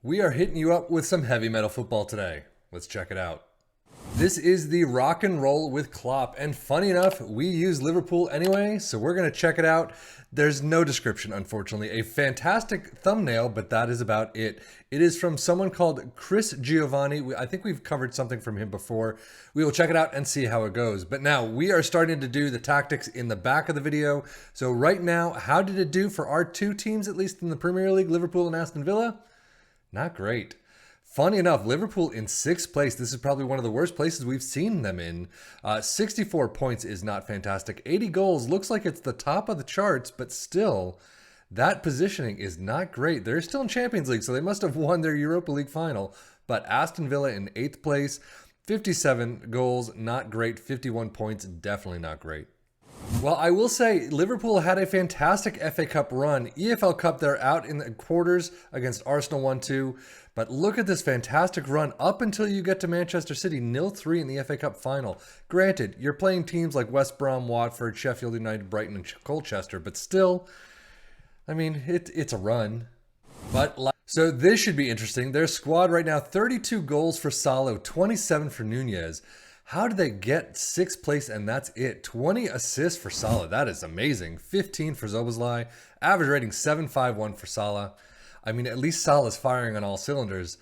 We are hitting you up with some heavy metal football today. Let's check it out. This is the rock and roll with Klopp, and funny enough, we use Liverpool anyway, so we're going to check it out. There's no description, unfortunately. A fantastic thumbnail, but that is about it. It is from someone called Chris Giovanni. I think we've covered something from him before. We will check it out and see how it goes. But now we are starting to do the tactics in the back of the video. So right now, how did it do for our two teams, at least in the Premier League, Liverpool and Aston Villa? Not great. Funny enough, Liverpool in 6th place. This is probably one of the worst places we've seen them in. 64 points is not fantastic. 80 goals looks like it's the top of the charts, but still, that positioning is not great. They're still in Champions League, so they must have won their Europa League final. But Aston Villa in 8th place, 57 goals, not great. 51 points, definitely not great. Well, I will say Liverpool had a fantastic FA Cup run. EFL Cup, they're out in the quarters against Arsenal 1-2. But look at this fantastic run up until you get to Manchester City, 0-3 in the FA Cup final. Granted, you're playing teams like West Brom, Watford, Sheffield United, Brighton, and Colchester, but still, I mean, it's a run. So this should be interesting. Their squad right now, 32 goals for Salah, 27 for Nunez. How did they get 6th place and that's it? 20 assists for Salah. That is amazing. 15 for Szoboszlai. Average rating 7.51 for Salah. I mean, at least Salah's firing on all cylinders.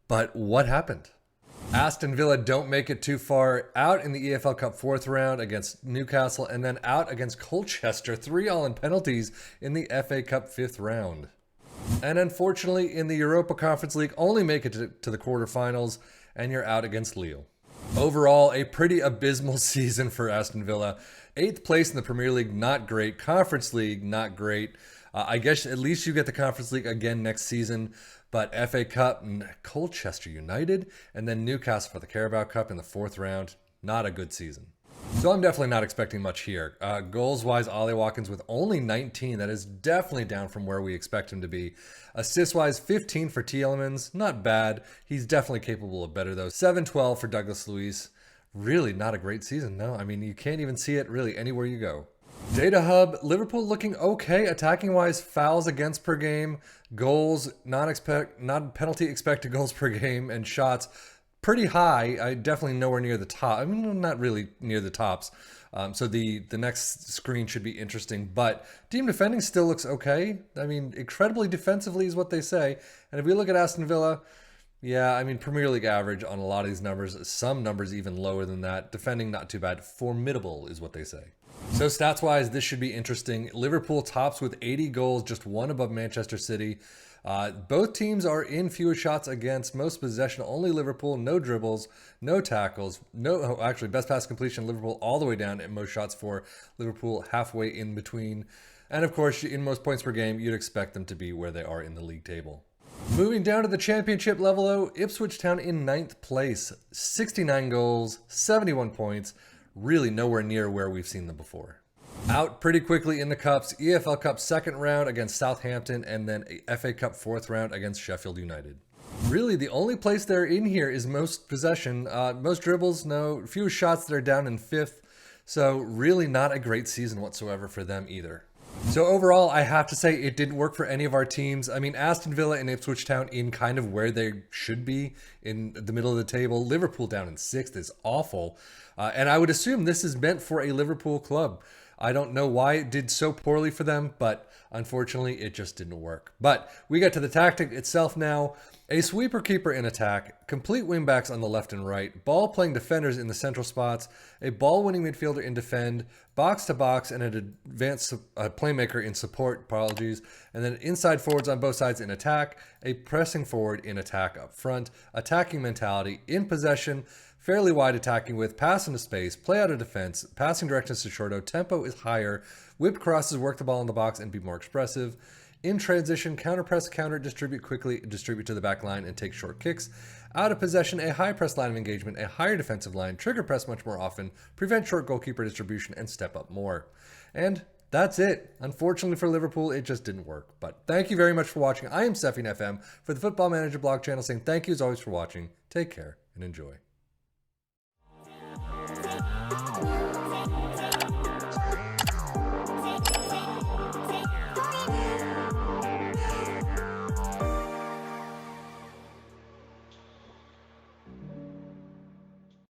But what happened? Aston Villa don't make it too far. Out in the EFL Cup 4th round against Newcastle and then out against Colchester. 3-all in penalties in the FA Cup 5th round. And unfortunately, in the Europa Conference League, only make it to the quarterfinals and you're out against Lille. Overall, a pretty abysmal season for Aston Villa. 8th place in the Premier League, not great. Conference League, not great. I guess at least you get the Conference League again next season. But FA Cup, Colchester United, and then Newcastle for the Carabao Cup in the 4th round. Not a good season. So I'm definitely not expecting much here. Goals-wise, Ollie Watkins with only 19. That is definitely down from where we expect him to be. Assists-wise, 15 for Tielemans. Not bad. He's definitely capable of better, though. 7-12 for Douglas Luiz. Really not a great season, no. I mean, you can't even see it really anywhere you go. Data Hub, Liverpool looking okay attacking-wise. Fouls against per game. Goals, non-penalty expected goals per game. And shots, pretty high. Definitely nowhere near the top. I mean, not really near the tops. So the next screen should be interesting. But team defending still looks okay. I mean, incredibly defensively is what they say. And if we look at Aston Villa, yeah, I mean, Premier League average on a lot of these numbers. Some numbers even lower than that. Defending, not too bad. Formidable is what they say. So stats-wise, this should be interesting. Liverpool tops with 80 goals, just one above Manchester City. Both teams are in fewer shots against, most possession, only Liverpool, no dribbles, no tackles, actually best pass completion, Liverpool all the way down, and most shots for Liverpool halfway in between. And of course, in most points per game, you'd expect them to be where they are in the league table. Moving down to the championship level though, Ipswich Town in 9th place, 69 goals, 71 points, really nowhere near where we've seen them before. Out pretty quickly in the Cups, EFL Cup 2nd round against Southampton and then FA Cup 4th round against Sheffield United. Really, the only place they're in here is most possession. Most dribbles, no. Few shots, they're down in 5th. So really not a great season whatsoever for them either. So overall, I have to say it didn't work for any of our teams. I mean, Aston Villa and Ipswich Town in kind of where they should be in the middle of the table. Liverpool down in 6th is awful. And I would assume this is meant for a Liverpool club. I don't know why it did so poorly for them, but unfortunately it just didn't work. But we get to the tactic itself now. A sweeper keeper in attack, complete wingbacks on the left and right, ball playing defenders in the central spots, a ball winning midfielder in defend, box to box, and an advanced playmaker in support, apologies, and then inside forwards on both sides in attack, a pressing forward in attack up front, attacking mentality, in possession, fairly wide attacking with pass into space, play out of defense, passing directions to shorto, tempo is higher, whip crosses, work the ball in the box and be more expressive. In transition, counter press, counter, distribute quickly, distribute to the back line and take short kicks. Out of possession, a high press line of engagement, a higher defensive line, trigger press much more often, prevent short goalkeeper distribution and step up more. And that's it. Unfortunately for Liverpool, it just didn't work. But thank you very much for watching. I am Stefan FM for the Football Manager blog channel saying thank you as always for watching. Take care and enjoy.